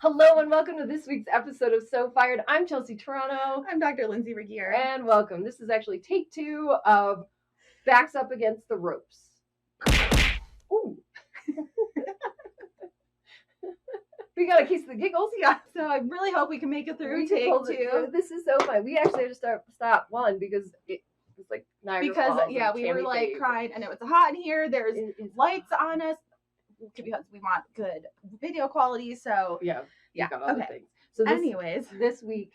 Hello and welcome to this week's episode of So Fired. I'm Chelsea Toronto. I'm Dr. Lindsay Regier. And welcome. This is actually take 2 of Backs Up Against the Ropes. Ooh. We got a case of the giggles. Yeah, so I really hope we can make it through take 2. This is so fun. We actually had to stop one because it was like Niagara Falls we were like crying and it was hot in here. There's lights on us because we want good video quality. So yeah, got all the things. So this week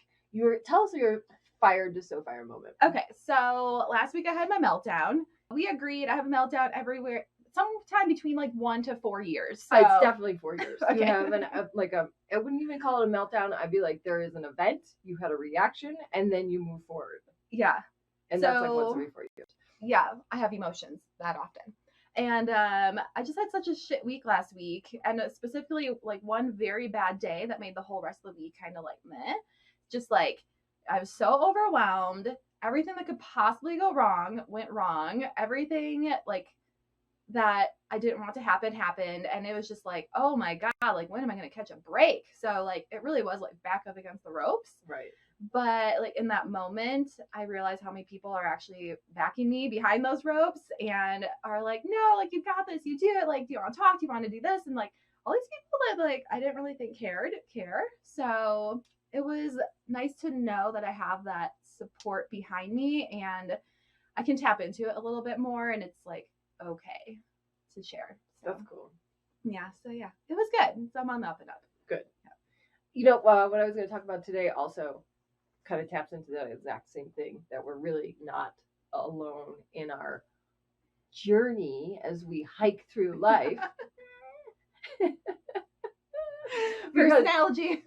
tell us your fired to so fire moment. Okay, so last week I had my meltdown. We agreed I have a meltdown everywhere. Sometime between like 1 to 4 years. So. It's definitely 4 years. Okay. You have I wouldn't even call it a meltdown. I'd be like, there is an event, you had a reaction, and then you move forward. Yeah. And that's like once every 4 years. Yeah, I have emotions that often. And I just had such a shit week last week. And specifically like one very bad day that made the whole rest of the week kind of like meh. Just like, I was so overwhelmed. Everything that could possibly go wrong went wrong. Everything like that I didn't want to happen happened, and it was just like, oh my god, like when am I going to catch a break? So like it really was like back up against the ropes. Right. But like in that moment, I realized how many people are actually backing me behind those ropes and are like, no, like you got this, you do it. Like, do you want to talk? Do you want to do this? And like all these people that like I didn't really think care. So it was nice to know that I have that support behind me and I can tap into it a little bit more, and it's like okay to share. So, that's cool. Yeah. So yeah, it was good. So I'm on the up and up. Good. Yeah. You know, what I was going to talk about today also kind of taps into the exact same thing, that we're really not alone in our journey as we hike through life. First analogy.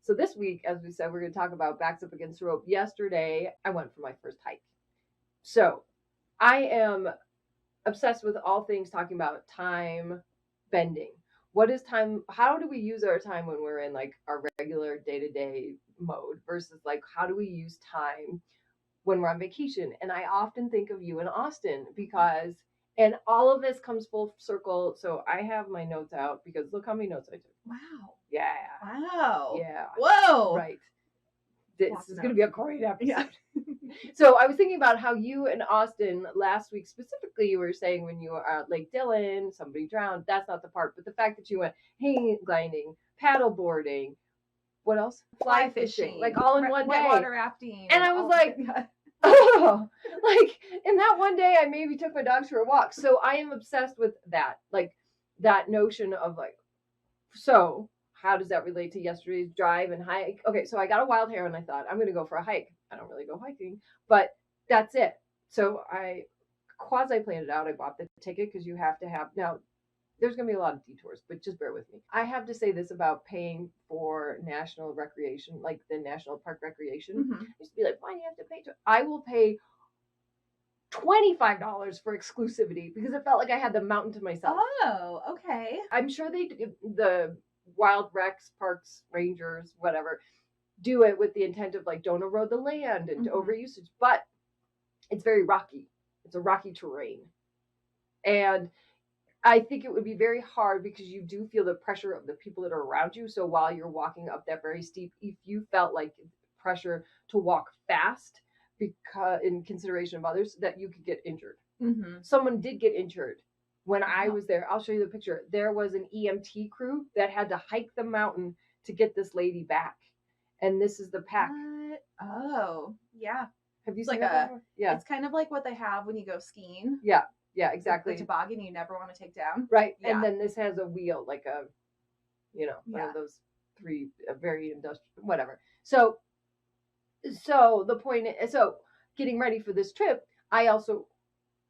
So this week, as we said, we're going to talk about backs up against the rope. Yesterday, I went for my first hike. So I am obsessed with all things talking about time bending. What is time? How do we use our time when we're in like our regular day-to-day mode versus like how do we use time when we're on vacation? And I often think of you in Austin because, and all of this comes full circle. So I have my notes out because look how many notes I took. Wow. Yeah. Wow. Yeah. Whoa. Right. This is going to be a great episode. Yeah. So I was thinking about how you in Austin last week, specifically, you were saying when you were at Lake Dillon, somebody drowned. That's not the part. But the fact that you went hang gliding, paddle boarding, what else? Fly fishing, like all in one day. Water rafting. And I was like, oh, like in that one day, I maybe took my dogs for a walk. So I am obsessed with that, like that notion of like, so how does that relate to yesterday's drive and hike? Okay, so I got a wild hair and I thought, I'm going to go for a hike. I don't really go hiking, but that's it. So I quasi-planned it out. I bought the ticket because you have to have, now there's going to be a lot of detours, but just bear with me. I have to say this about paying for national recreation, like the national park recreation. Mm-hmm. I used to be like, why do you have to pay? I will pay $25 for exclusivity because it felt like I had the mountain to myself. Oh, okay. I'm sure the Wild Recs, Parks, Rangers, whatever, do it with the intent of like don't erode the land and overusage, but it's very rocky. It's a rocky terrain. And I think it would be very hard because you do feel the pressure of the people that are around you. So while you're walking up that very steep, if you felt like pressure to walk fast because in consideration of others, that you could get injured. Mm-hmm. Someone did get injured. When I was there, I'll show you the picture. There was an EMT crew that had to hike the mountain to get this lady back. And this is the pack. What? Oh, yeah. Have you It's seen like that before? Yeah. It's kind of like what they have when you go skiing. Yeah, exactly. The toboggan you never want to take down. Right. Yeah. And then this has a wheel, like a, one of those three, very industrial, whatever. So the point is, so getting ready for this trip, I also,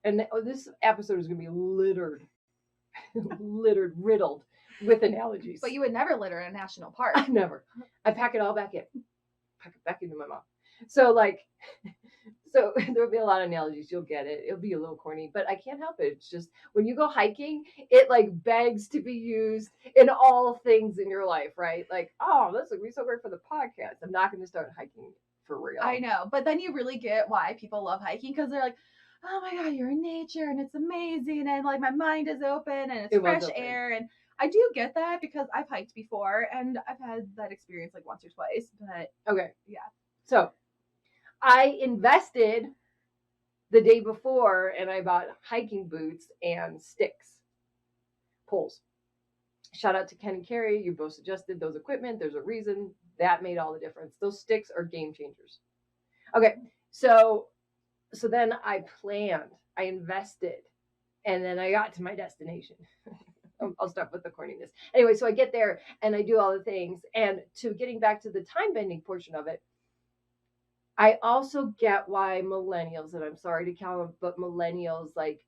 and this episode is going to be riddled with analogies. But you would never litter in a national park. I never. I pack it all back in. Pack it back into my mouth. So there'll be a lot of analogies. You'll get it. It'll be a little corny, but I can't help it. It's just when you go hiking, it like begs to be used in all things in your life, right? Like, oh, this would be so great for the podcast. I'm not going to start hiking for real. I know, but then you really get why people love hiking because they're like, oh my God, you're in nature and it's amazing and like my mind is open and it's fresh air. And I do get that because I've hiked before and I've had that experience like once or twice, but Okay. yeah. So I invested the day before and I bought hiking boots and sticks, poles. Shout out to Ken and Carrie. You both suggested those equipment. There's a reason that made all the difference. Those sticks are game changers. Okay. So then I planned, I invested, and then I got to my destination. I'll start with the corniness. Anyway, so I get there and I do all the things. And to getting back to the time bending portion of it, I also get why millennials, and I'm sorry to count them, but millennials like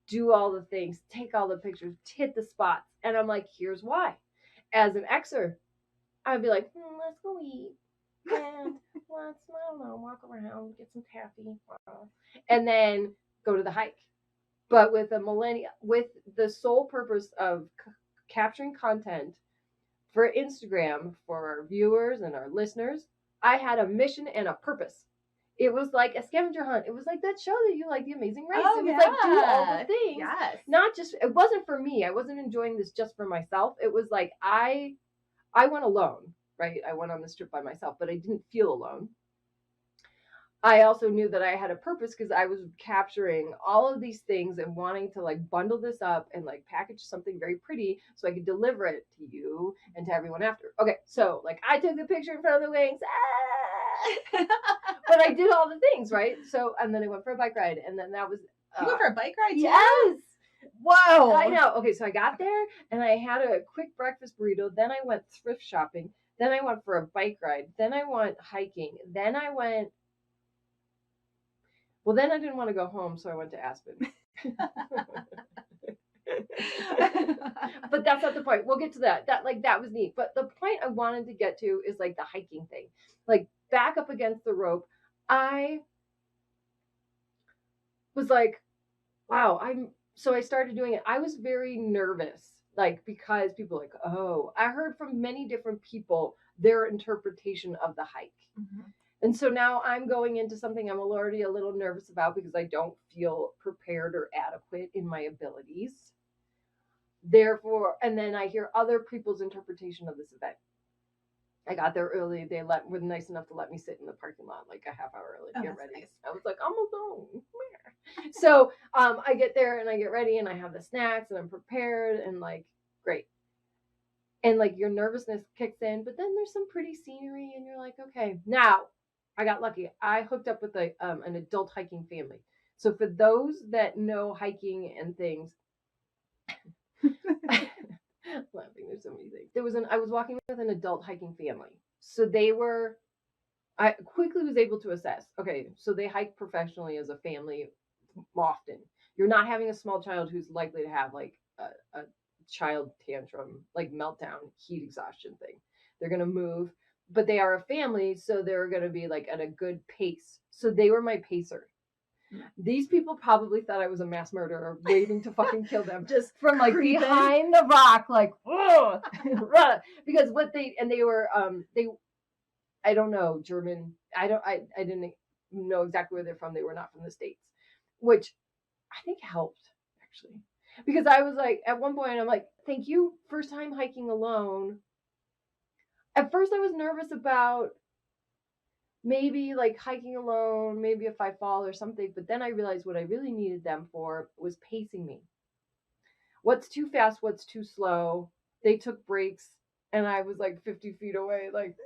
do all the things, take all the pictures, hit the spots. And I'm like, here's why. As an Xer, I'd be like, let's go eat. And let's, I don't know, walk around, get some coffee. And then go to the hike. But with a millennial, with the sole purpose of capturing content for Instagram for our viewers and our listeners, I had a mission and a purpose. It was like a scavenger hunt. It was like that show that you like, The Amazing Race. Oh, it was like do all the things. Yes. Not just, it wasn't for me. I wasn't enjoying this just for myself. It was like I went alone, right? I went on this trip by myself, but I didn't feel alone. I also knew that I had a purpose because I was capturing all of these things and wanting to like bundle this up and like package something very pretty so I could deliver it to you and to everyone after. Okay, so like I took the picture in front of the wings, but I did all the things, right? So, and then I went for a bike ride, and then that was You went for a bike ride too? Yes. Whoa. I know. Okay, so I got there and I had a quick breakfast burrito. Then I went thrift shopping. Then I went for a bike ride. Then I went hiking. Then I went. Well, then I didn't want to go home, so I went to Aspen. But that's not the point. We'll get to that. That was neat. But the point I wanted to get to is like the hiking thing. Like back up against the rope. I was like, wow, so I started doing it. I was very nervous, like, because people were like, oh, I heard from many different people their interpretation of the hike. Mm-hmm. And so now I'm going into something I'm already a little nervous about because I don't feel prepared or adequate in my abilities. Therefore, and then I hear other people's interpretation of this event. I got there early. They were nice enough to let me sit in the parking lot like a half hour early to get ready. Nice. I was like, I'm alone. So I get there and I get ready and I have the snacks and I'm prepared and like, great. And like your nervousness kicks in, but then there's some pretty scenery and you're like, okay. Now, I got lucky. I hooked up with an adult hiking family. So for those that know hiking and things, laughing, there's so many things. I was walking with an adult hiking family. So I quickly was able to assess, okay, so they hike professionally as a family often. You're not having a small child who's likely to have like a child tantrum, like meltdown, heat exhaustion thing. They're going to move, but they are a family, so they're going to be like at a good pace. So they were my pacer. These people probably thought I was a mass murderer waiting to fucking kill them just from like creeping behind the rock, like, oh, because they were, I don't know, German. I didn't know exactly where they're from. They were not from the States, which I think helped actually, because I was like, at one point, I'm like, thank you. First time hiking alone. At first I was nervous about maybe like hiking alone, maybe if I fall or something. But then I realized what I really needed them for was pacing me. What's too fast? What's too slow? They took breaks and I was like 50 feet away, like,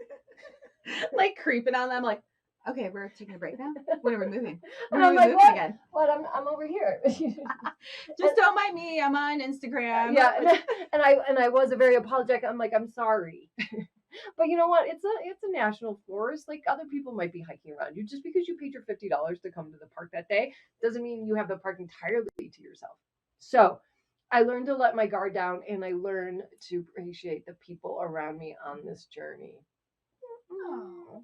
like creeping on them, like, okay, we're taking a break now. When are we moving? And I'm like, what? Again? What? I'm over here. Just don't mind me. I'm on Instagram. Yeah, and I was a very apologetic. I'm like, I'm sorry. But you know what? It's a national forest. Like other people might be hiking around you. Just because you paid your $50 to come to the park that day doesn't mean you have the park entirely to yourself. So I learned to let my guard down and I learned to appreciate the people around me on this journey. Oh.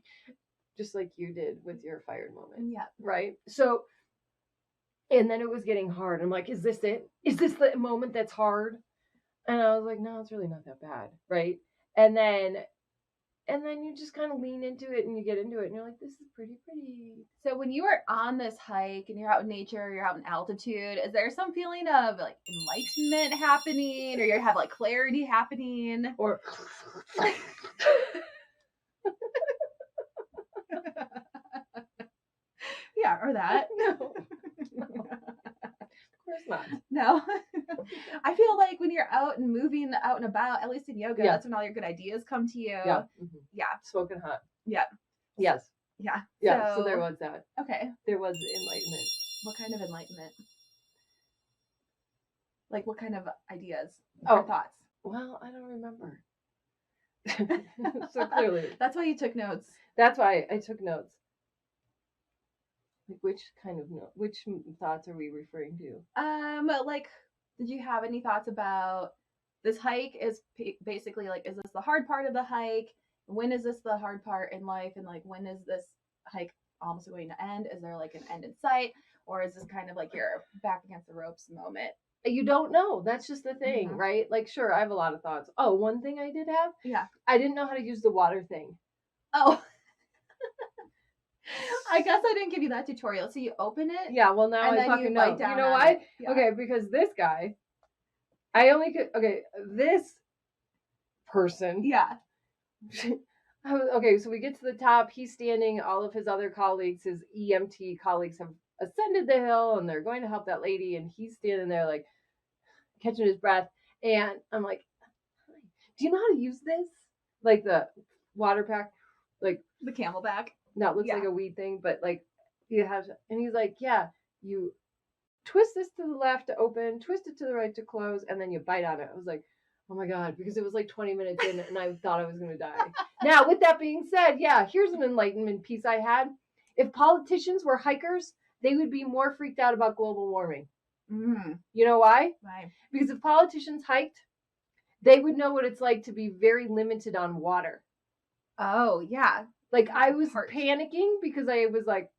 Just like you did with your fired moment. Yeah. Right? So, and then it was getting hard. I'm like, is this it? Is this the moment that's hard? And I was like, no, it's really not that bad. Right? And then And then you just kind of lean into it and you get into it and you're like, this is pretty. So when you are on this hike and you're out in nature, you're out in altitude, is there some feeling of like enlightenment happening, or you have like clarity happening? Or yeah, or that. No. Of course not. No. I feel like when you're out and moving out and about, at least in yoga, Yeah. that's when all your good ideas come to you. Yeah. Yeah. Smoking hot. Yeah. Yes. Yeah. Yeah. So there was that. Okay. There was enlightenment. What kind of enlightenment? Like what kind of ideas or thoughts? Well, I don't remember. So clearly. That's why you took notes. That's why I took notes. Like which kind of note? Which thoughts are we referring to? Like, did you have any thoughts about this hike? Is basically like, is this the hard part of the hike? When is this the hard part in life? And like, when is this hike almost going to end? Is there like an end in sight, or is this kind of like your back against the ropes moment? You don't know. That's just the thing, right? Like, sure, I have a lot of thoughts. Oh, one thing I did have? Yeah. I didn't know how to use the water thing. Oh. I guess I didn't give you that tutorial. So you open it? Yeah, well, now I fucking know. You know why? Yeah. Okay, because this guy, this person. Yeah. Okay, so we get to the top. He's standing. All of his other colleagues, his EMT colleagues, have ascended the hill and they're going to help that lady. And he's standing there, like, catching his breath. And I'm like, do you know how to use this? Like the water pack? Like the Camelback? No, it looks like a weed thing, but like you have to. And he's like, yeah, you twist this to the left to open, twist it to the right to close, and then you bite on it. I was like, oh my God, because it was like 20 minutes in and I thought I was going to die. Now, with that being said, yeah, here's an enlightenment piece I had. If politicians were hikers, they would be more freaked out about global warming. You know why? Why? Because if politicians hiked, they would know what it's like to be very limited on water. Oh, yeah. Like, I was panicking because I was like,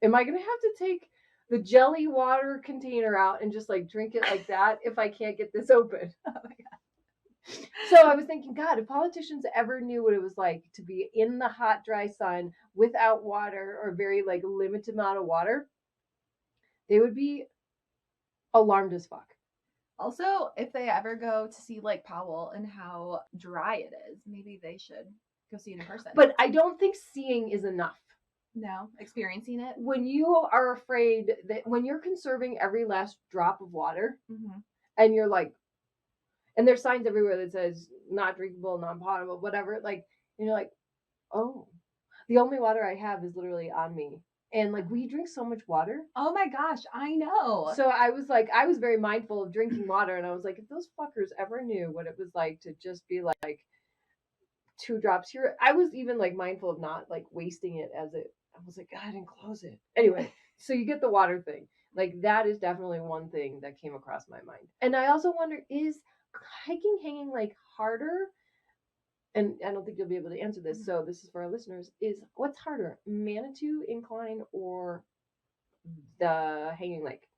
am I going to have to take the jelly water container out and just like drink it like that if I can't get this open? Oh my God. So I was thinking, God, if politicians ever knew what it was like to be in the hot, dry sun without water or very like limited amount of water, they would be alarmed as fuck. Also, if they ever go to see Lake Powell and how dry it is, maybe they should go see it in person. But I don't think seeing is enough. No, experiencing it. When you are afraid that when you're conserving every last drop of water and you're like, and there's signs everywhere that says not drinkable, non-potable, whatever, like, and you're like, oh, the only water I have is literally on me. And like, we drink so much water. Oh my gosh, I know. So I was like, I was very mindful of drinking water. And I was like, if those fuckers ever knew what it was like to just be like 2 drops here, I was even like mindful of not like wasting it as it, I was like, God, I didn't close it. Anyway, so you get the water thing. Like, that is definitely one thing that came across my mind. And I also wonder, is hiking hanging like harder? And I don't think you'll be able to answer this, so this is for our listeners, is what's harder, Manitou incline or the hanging lake?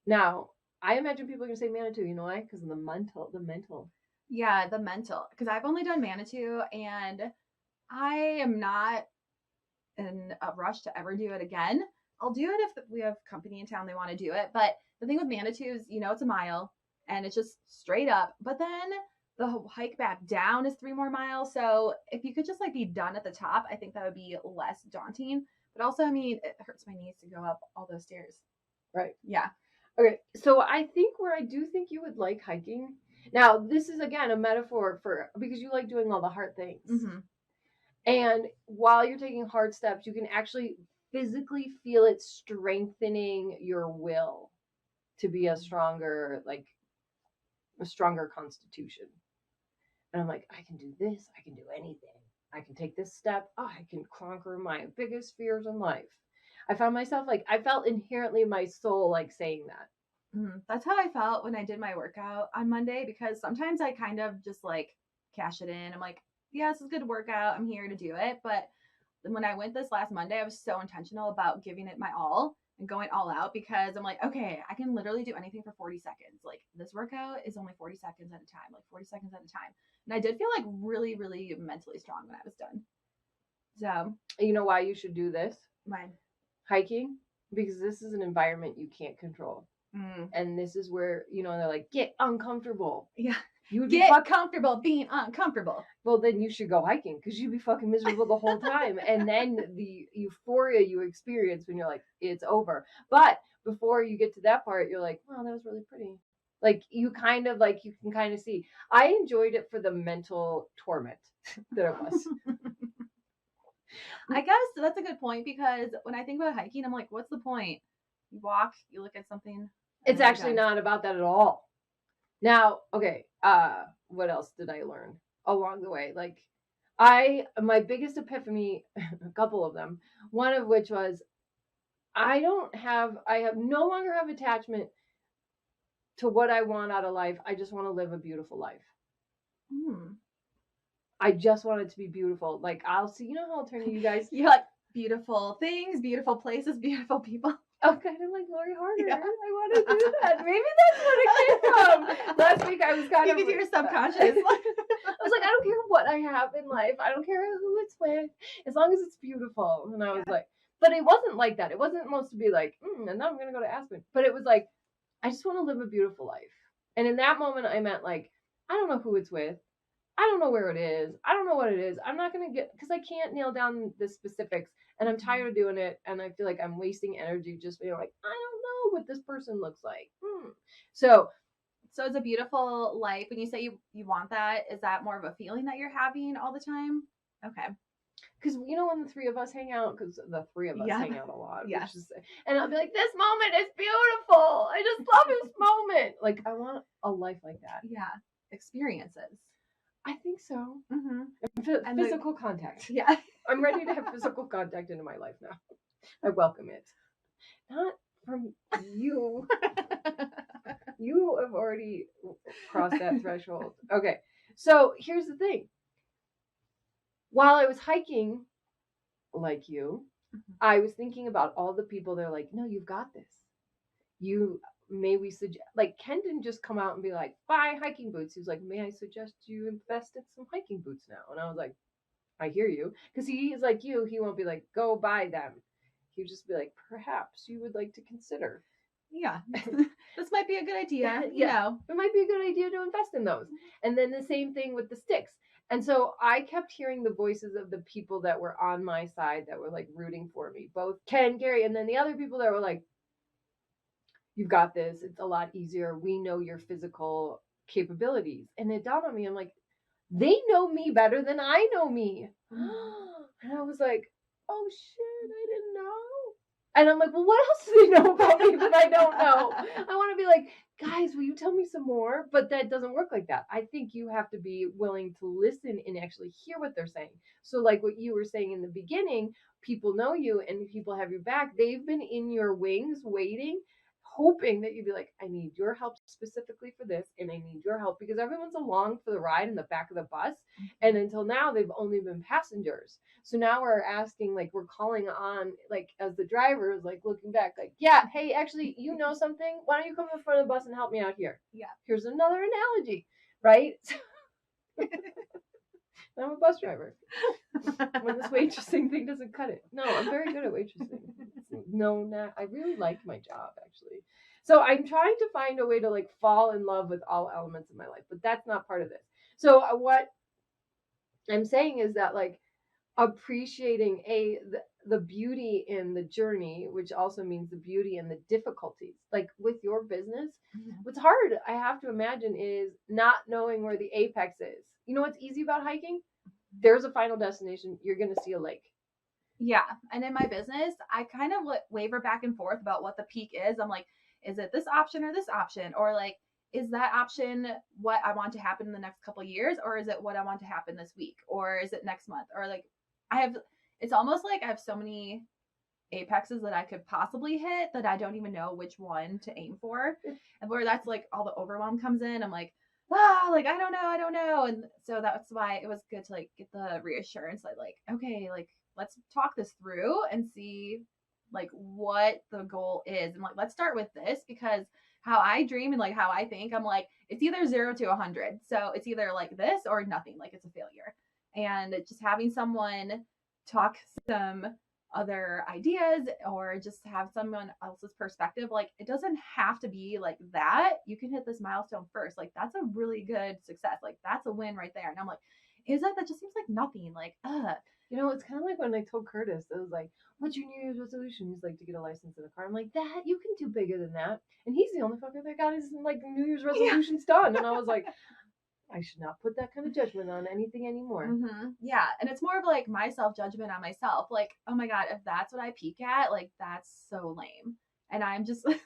Now, I imagine people are going to say Manitou, you know why? Because of the mental. Yeah, the mental. Because I've only done Manitou, and I am not in a rush to ever do it again. I'll do it if we have company in town they want to do it. But the thing with Manitou is, it's a mile, and it's just straight up. But then the hike back down is 3 more miles. So if you could just like be done at the top, I think that would be less daunting. But also, I mean, it hurts my knees to go up all those stairs. Right. Yeah. Okay. So I think where I do think you would like hiking. Now, this is again a metaphor for, because you like doing all the hard things. And while you're taking hard steps, you can actually physically feel it strengthening your will to be a stronger constitution. And I'm like, I can do this. I can do anything. I can take this step. I can conquer my biggest fears in life. I found myself like, I felt inherently my soul like saying that. That's how I felt when I did my workout on Monday, because sometimes I kind of just like cash it in. I'm like, yeah, this is a good workout. I'm here to do it. But when I went this last Monday, I was so intentional about giving it my all and going all out because I'm like, okay, I can literally do anything for 40 seconds. Like this workout is only 40 seconds at a time, like 40 seconds at a time. And I did feel like really, really mentally strong when I was done. So, You know why you should do this? mine. Hiking? Because this is an environment you can't control. And this is where, they're like, get uncomfortable. Yeah. You would get comfortable being uncomfortable. Well, then you should go hiking because you'd be fucking miserable the whole time. And then the euphoria you experience when you're like, it's over. But before you get to that part, you're like, wow, that was really pretty. Like you can kind of see. I enjoyed it for the mental torment that it was. I guess that's a good point because when I think about hiking, I'm like, what's the point? You walk, you look at something. It's actually not about that at all. Now, okay, what else did I learn along the way? Like my biggest epiphany, a couple of them, one of which was I no longer have attachment to what I want out of life. I just want to live a beautiful life. I just want it to be beautiful. Like I'll see, how I'll turn to you guys. You're like beautiful things, beautiful places, beautiful people. Oh, kind of like Lori Harder. Yeah. I want to do that. Maybe that's what it came from. Last week I was kind of. You could hear subconscious. I was like, I don't care what I have in life. I don't care who it's with, as long as it's beautiful. And I was like, but it wasn't like that. It wasn't supposed to be like, and now I'm gonna go to Aspen. But it was like, I just want to live a beautiful life. And in that moment, I meant like, I don't know who it's with. I don't know where it is. I don't know what it is. I'm not going to because I can't nail down the specifics and I'm tired of doing it. And I feel like I'm wasting energy just being like, I don't know what this person looks like. So it's a beautiful life. When you say you want that, is that more of a feeling that you're having all the time? Okay. Because, when the three of us hang out, because the three of us hang out a lot. Yes. And I'll be like, this moment is beautiful. I just love this moment. Like, I want a life like that. Yeah. Experiences. I think so. And physical contact. Yeah. I'm ready to have physical contact into my life now. I welcome it. Not from you. You have already crossed that threshold. Okay. So here's the thing. While I was hiking, like you, I was thinking about all the people that are like, no, you've got this. May we suggest, like Ken didn't just come out and be like, buy hiking boots. He was like, may I suggest you invest in some hiking boots now? And I was like, I hear you. Because he's like you, he won't be like, go buy them. He'll just be like, perhaps you would like to consider. Yeah. This might be a good idea. It might be a good idea to invest in those. And then the same thing with the sticks. And so I kept hearing the voices of the people that were on my side that were like rooting for me, both Ken, Gary, and then the other people that were like, you've got this. It's a lot easier. We know your physical capabilities. And it dawned on me, I'm like, they know me better than I know me. And I was like, oh shit, I didn't know. And I'm like, well, what else do they know about me that I don't know? I want to be like, guys, will you tell me some more? But that doesn't work like that. I think you have to be willing to listen and actually hear what they're saying. So like what you were saying in the beginning, people know you and people have your back. They've been in your wings waiting, hoping that you'd be like, I need your help specifically for this, and I need your help because everyone's along for the ride in the back of the bus. And until now, they've only been passengers. So now we're asking, like, we're calling on, like, as the driver is like looking back, like, yeah, hey, actually, you know something? Why don't you come in front of the bus and help me out here? Yeah. Here's another analogy, right? I'm a bus driver. When this waitressing thing doesn't cut it. No, I'm very good at waitressing. I really like my job, actually. So I'm trying to find a way to like fall in love with all elements of my life, but that's not part of this. So what I'm saying is that like appreciating the beauty in the journey, which also means the beauty in the difficulties. Like with your business, what's hard, I have to imagine, is not knowing where the apex is. You know what's easy about hiking? There's a final destination. You're going to see a lake. Yeah. And in my business, I kind of waver back and forth about what the peak is. I'm like, is it this option or this option? Or like, is that option what I want to happen in the next couple of years? Or is it what I want to happen this week? Or is it next month? Or like, it's almost like I have so many apexes that I could possibly hit that I don't even know which one to aim for. And where that's like all the overwhelm comes in, I'm like, like, I don't know. And so that's why it was good to like get the reassurance that like, okay, like let's talk this through and see like what the goal is. And like, let's start with this, because how I dream and like how I think, I'm like, it's either 0 to 100. So it's either like this or nothing, like it's a failure. And just having someone talk some other ideas or just have someone else's perspective, like it doesn't have to be like that. You can hit this milestone first. Like that's a really good success. Like that's a win right there. And I'm like, is that just seems like nothing. Like, You know, it's kind of like when I told Curtis, it was like, what's your New Year's resolution? He's like, to get a license in a car. I'm like, that, you can do bigger than that. And he's the only fucker that got his like New Year's resolutions done. And I was like, I should not put that kind of judgment on anything anymore. Mm-hmm. Yeah. And it's more of like my self-judgment on myself. Like, oh my God, if that's what I peak at, like that's so lame. And I'm just like,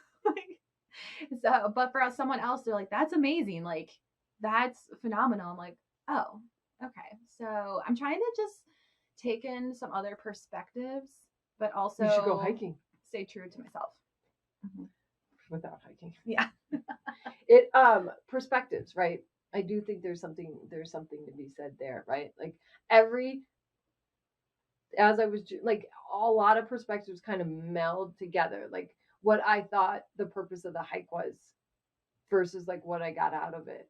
so, but for someone else, they're like, that's amazing. Like, that's phenomenal. I'm like, oh, okay. So I'm trying to just take in some other perspectives, but also You should go hiking. Stay true to myself. Mm-hmm. Without hiking. Yeah. It perspectives, right? I do think there's something to be said there, right? Like as I was like, a lot of perspectives kind of meld together, like what I thought the purpose of the hike was versus like what I got out of it.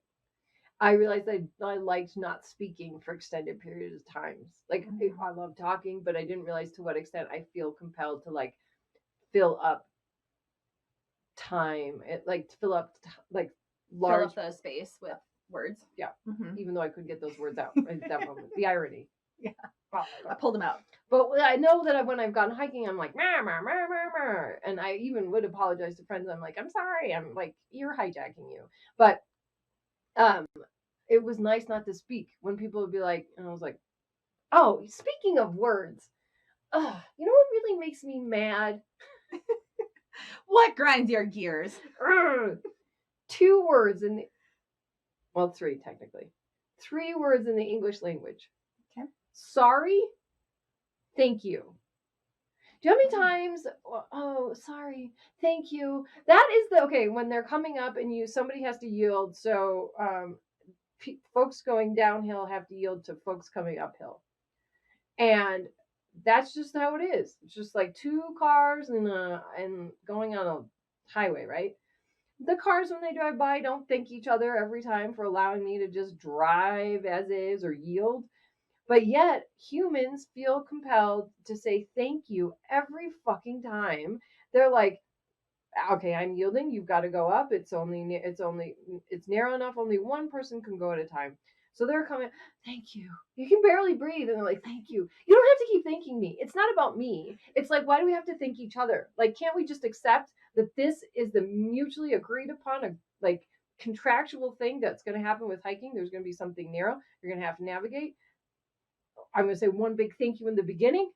I realized I liked not speaking for extended periods of times. Like I love talking, but I didn't realize to what extent I feel compelled to like fill up time. It like to fill up like large fill up the space with words. Yeah. Mm-hmm. Even though I couldn't get those words out at that moment. The irony. Yeah. I pulled them out. But I know that when I've gone hiking, I'm like, meh, meh, meh, meh, meh. And I even would apologize to friends. I'm like, I'm sorry. I'm like, you're hijacking you. But it was nice not to speak when people would be like, and I was like, oh, speaking of words, you know what really makes me mad? What grinds your gears? 2 words in the, well, 3 technically. 3 words in the English language. Okay. Sorry, thank you. Do you know how many times, oh, sorry, thank you. That is okay, when they're coming up and somebody has to yield. So folks going downhill have to yield to folks coming uphill. And that's just how it is. It's just like 2 cars and going on a highway, right? The cars, when they drive by, don't thank each other every time for allowing me to just drive as is or yield. But yet, humans feel compelled to say thank you every fucking time. They're like, okay, I'm yielding. You've got to go up. It's narrow enough. Only one person can go at a time. So they're coming, thank you. You can barely breathe. And they're like, thank you. You don't have to keep thanking me. It's not about me. It's like, why do we have to thank each other? Like, can't we just accept that this is the mutually agreed upon, like contractual thing that's going to happen with hiking? There's going to be something narrow. You're going to have to navigate. I'm going to say one big thank you in the beginning.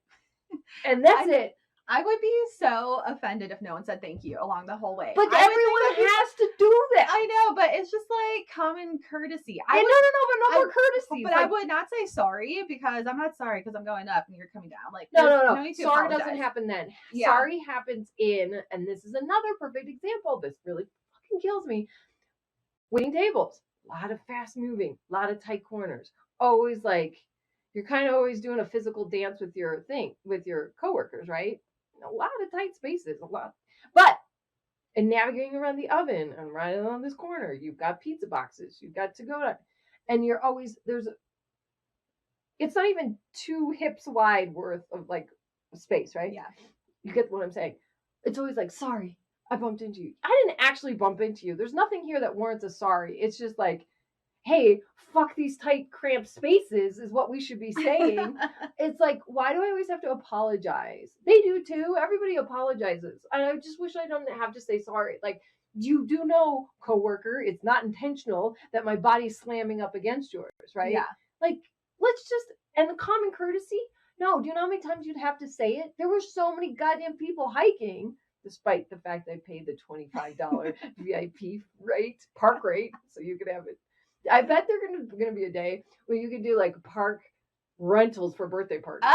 And that's it. I would be so offended if no one said thank you along the whole way. But everyone has to do that. I know, but it's just like common courtesy. But no more courtesy. But I would not say sorry, because I'm not sorry because I'm going up and you're coming down. Like no. Sorry doesn't happen then. Yeah. Sorry happens and this is another perfect example. This really fucking kills me. Waiting tables. A lot of fast moving. A lot of tight corners. Always like, you're kind of always doing a physical dance with your coworkers, right? A lot of tight spaces, but in navigating around the oven and right around this corner, you've got pizza boxes, you've got to go to, and you're always it's not even 2 hips wide worth of like space, right? Yeah, you get what I'm saying. It's always like, sorry, I bumped into you. I didn't actually bump into you. There's nothing here that warrants a sorry. It's just like, hey, fuck these tight, cramped spaces is what we should be saying. It's like, why do I always have to apologize? They do too. Everybody apologizes. And I just wish I don't have to say sorry. Like, you do know, coworker, it's not intentional that my body's slamming up against yours, right? Yeah. Like, let's just, and the common courtesy, no, do you know how many times you'd have to say it? There were so many goddamn people hiking, despite the fact I paid the $25 VIP park rate, so you could have it. I bet there's gonna be a day where you can do like park rentals for birthday parties.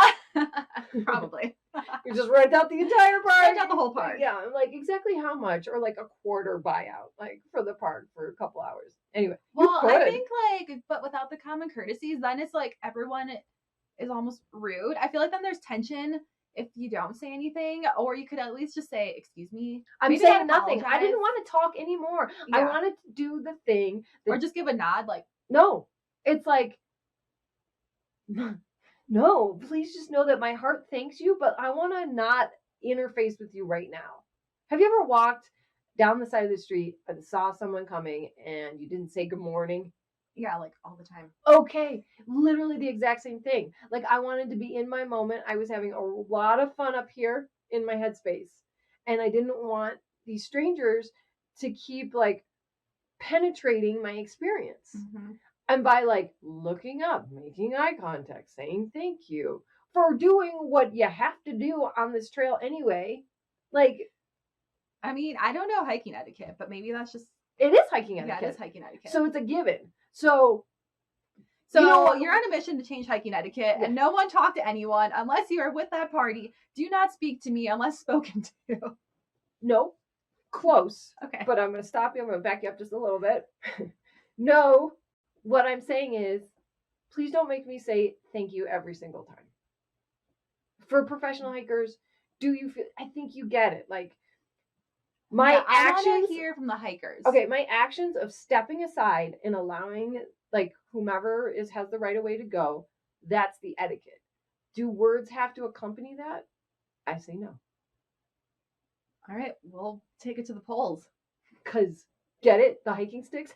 Probably. You just rent out the entire park. Rent out the whole park. Yeah, like exactly how much, or like a quarter buyout, like for the park for a couple hours. Anyway, well, I think like, but without the common courtesies, then it's like everyone is almost rude. I feel like then there's tension if you don't say anything, or you could at least just say, "Excuse me." I'm Maybe saying not nothing. I didn't apologize. want to talk anymore. I Yeah. wanted to do the thing that, Or just give a nod, like, no, it's like, no, please just know that my heart thanks you, but I want to not interface with you right now. Have you ever walked down the side of the street and saw someone coming and you didn't say good morning? yeah, like all the time. Okay, literally the exact same thing. Like, I wanted to be in my moment. I was having a lot of fun up here in my headspace, and I didn't want these strangers to keep like penetrating my experience. Mm-hmm. And by like looking up, making eye contact, saying thank you for doing what you have to do on this trail anyway. Like, I mean, I don't know hiking etiquette, but maybe that's just, it is hiking etiquette. yeah, it is hiking etiquette. So it's a given. So you're on a mission to change hiking etiquette, Yeah. and no one talk to anyone unless you are with that party. Do not speak to me unless spoken to. no, close. Okay. But I'm going to stop you. I'm going to back you up just a little bit. No, what I'm saying is, please don't make me say thank you every single time. For professional hikers, do you feel? I think you get it. Like, my Yeah, I actions. want to hear from the hikers. Okay, my actions of stepping aside and allowing like whomever has the right of way to go, that's the etiquette. Do words have to accompany that? I say no. All right, we'll take it to the polls. Cause get it? The hiking sticks?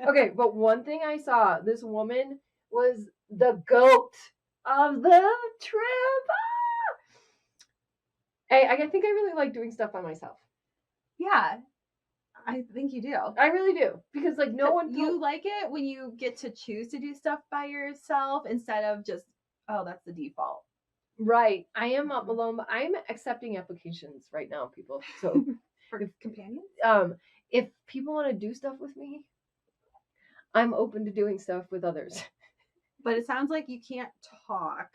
Okay, but one thing I saw, this woman was the goat of the trip. I think I really like doing stuff by myself. Yeah, I think you do. I really do. Because like no one You like it when you get to choose to do stuff by yourself instead of just, oh, that's the default. Right. I am up alone, but I'm accepting applications right now, people. So For companions? If people want to do stuff with me, I'm open to doing stuff with others. But it sounds like you can't talk.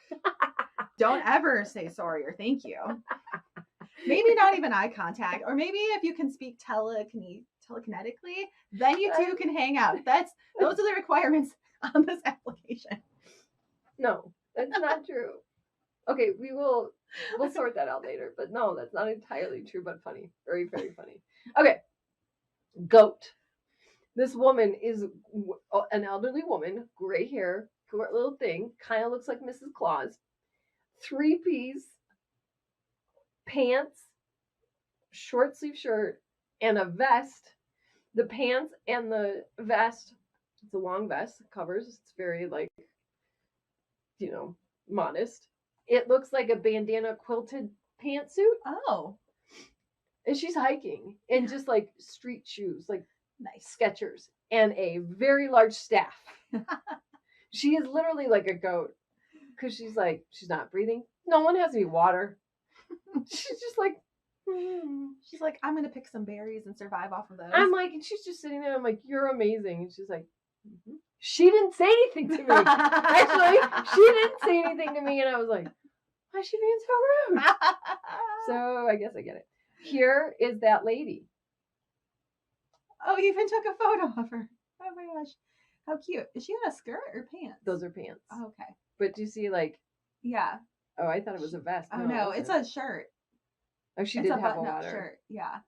Don't ever say sorry or thank you. Maybe not even eye contact. Or maybe if you can speak telekinetically, then you two can hang out. Those are the requirements on this application. No, that's not true. Okay, we'll sort that out later. But no, that's not entirely true, but funny. Very, very funny. Okay. Goat. This woman is an elderly woman, gray hair, short little thing, kind of looks like Mrs. Claus. 3-piece, pants, short sleeve shirt, and a vest. The pants and the vest, it's a long vest, covers, it's very like, modest. It looks like a bandana quilted pantsuit. Oh. And she's hiking in just like street shoes, like nice Skechers, and a very large staff. She is literally like a goat because she's not breathing. No one has any water. She's just like, she's like, I'm gonna pick some berries and survive off of those. I'm like, and she's just sitting there. I'm like, you're amazing. And she's like, mm-hmm. She didn't say anything to me. Actually, she didn't say anything to me, and I was like, why is she being so rude? So I guess I get it. Here is that lady. Oh, you even took a photo of her. Oh my gosh. How cute. Is she in a skirt or pants? Those are pants. Oh, okay. But do you see like... Yeah. Oh, I thought it was a vest. Oh, no, it's a shirt. Oh, she did have a water. Shirt. Yeah.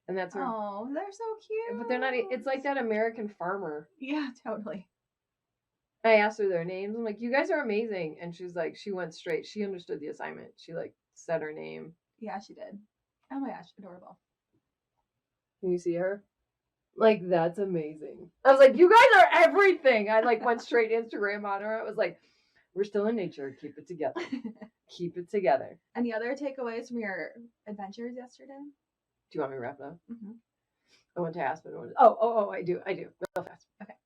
And that's her... Oh, they're so cute. But they're not... It's like that American farmer. Yeah, totally. I asked her their names. I'm like, you guys are amazing. And she's like, she went straight. She understood the assignment. She like said her name. Yeah, she did. Oh my gosh, adorable. Can you see her? Like, that's amazing. I was like, you guys are everything. I like went straight Instagram on her. I was like, we're still in nature. Keep it together. Keep it together. Any other takeaways from your adventures yesterday? Do you want me to wrap it up? Mm-hmm. I went to Aspen. Oh, I do. Real fast. Okay.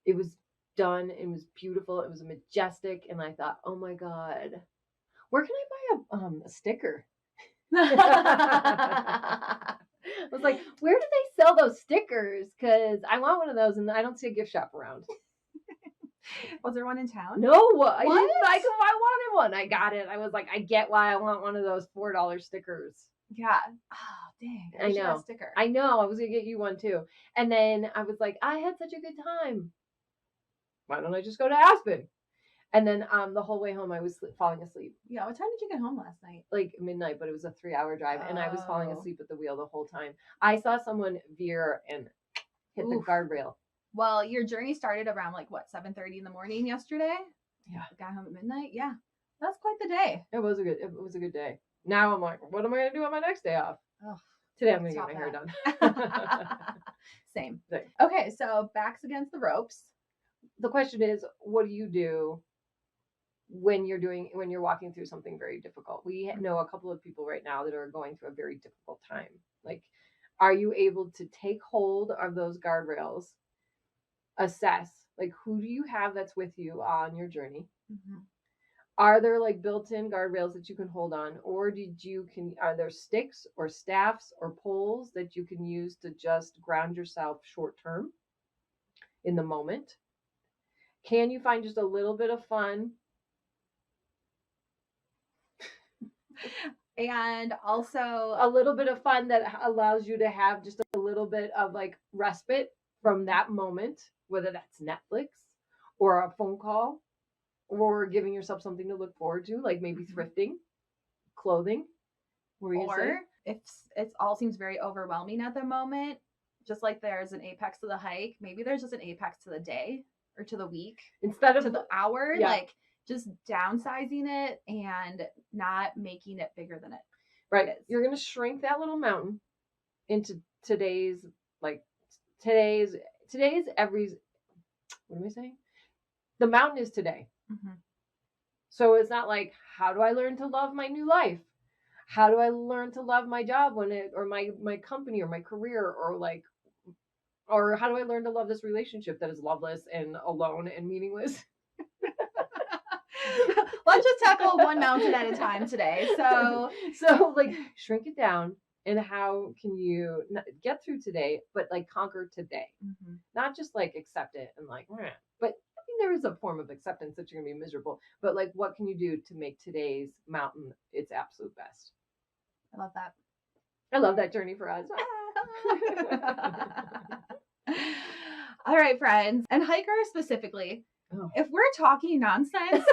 It was done. It was beautiful. It was majestic. And I thought, oh my God, where can I buy a sticker? I was like, where do they sell those stickers? Because I want one of those, and I don't see a gift shop around. Was there one in town? No, I didn't. I wanted one. I got it. I was like, I get why I want one of those $4 stickers. Yeah. Oh, dang. I know. A sticker. I know. I was gonna get you one too. And then I was like, I had such a good time. why don't I just go to Aspen? And then the whole way home, I was falling asleep. Yeah, what time did you get home last night? Like midnight, but it was a 3-hour drive, and I was falling Oh. asleep at the wheel the whole time. I saw someone veer and hit the Oof. guardrail. Well, your journey started around like what, 7:30 in the morning yesterday? Yeah. Got home at midnight? Yeah. That's quite the day. It was a good day. Now I'm like, what am I gonna do on my next day off? Oh, today I'm gonna get my hair done. Same. Same. Okay, so backs against the ropes. The question is, what do you do when you're walking through something very difficult? We know a couple of people right now that are going through a very difficult time. Like, are you able to take hold of those guardrails, assess, like, who do you have that's with you on your journey? Mm-hmm. Are there like built-in guardrails that you can hold on, or are there sticks or staffs or poles that you can use to just ground yourself short term in the moment? Can you find just a little bit of fun? And also a little bit of fun that allows you to have just a little bit of like respite from that moment, whether that's Netflix or a phone call or giving yourself something to look forward to, like maybe thrifting, clothing. Or if it all seems very overwhelming at the moment, just like there's an apex to the hike, maybe there's just an apex to the day or to the week instead of to the hour. Yeah. Like just downsizing it and not making it bigger than it right is. You're going to shrink that little mountain into today's every, what am I saying? The mountain is today. Mm-hmm. So it's not like, how do I learn to love my new life? How do I learn to love my job or my company or my career, or how do I learn to love this relationship that is loveless and alone and meaningless? Let's just tackle one mountain at a time today. So like shrink it down, and how can you get through today, but like conquer today, not just like accept it and like, but I mean, there is a form of acceptance that you're gonna be miserable, but like, what can you do to make today's mountain its absolute best? I love that. I love that journey for us. All right, friends, and hikers specifically, if we're talking nonsense,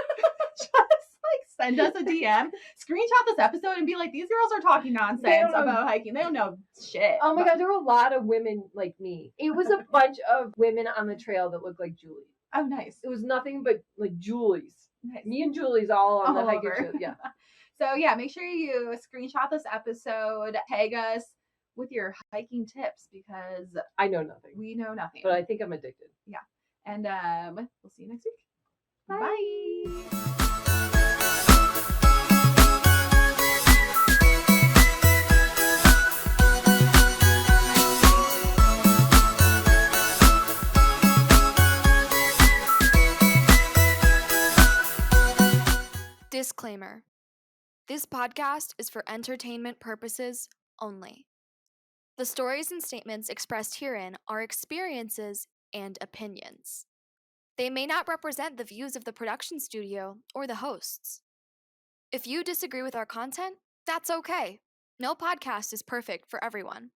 just like send us a DM, screenshot this episode, and be like, these girls are talking nonsense about hiking. They don't know shit. Oh my God, there were a lot of women like me. It was a bunch of women on the trail that looked like Julie. Oh, nice. It was nothing but like Julie's. Nice. Me and Julie's all on the hiking trip. Yeah. So yeah, make sure you screenshot this episode, tag us with your hiking tips, because I know nothing. We know nothing. But I think I'm addicted. Yeah. And we'll see you next week. Bye. Bye. Disclaimer. This podcast is for entertainment purposes only. The stories and statements expressed herein are experiences and opinions. They may not represent the views of the production studio or the hosts. If you disagree with our content, that's okay. No podcast is perfect for everyone.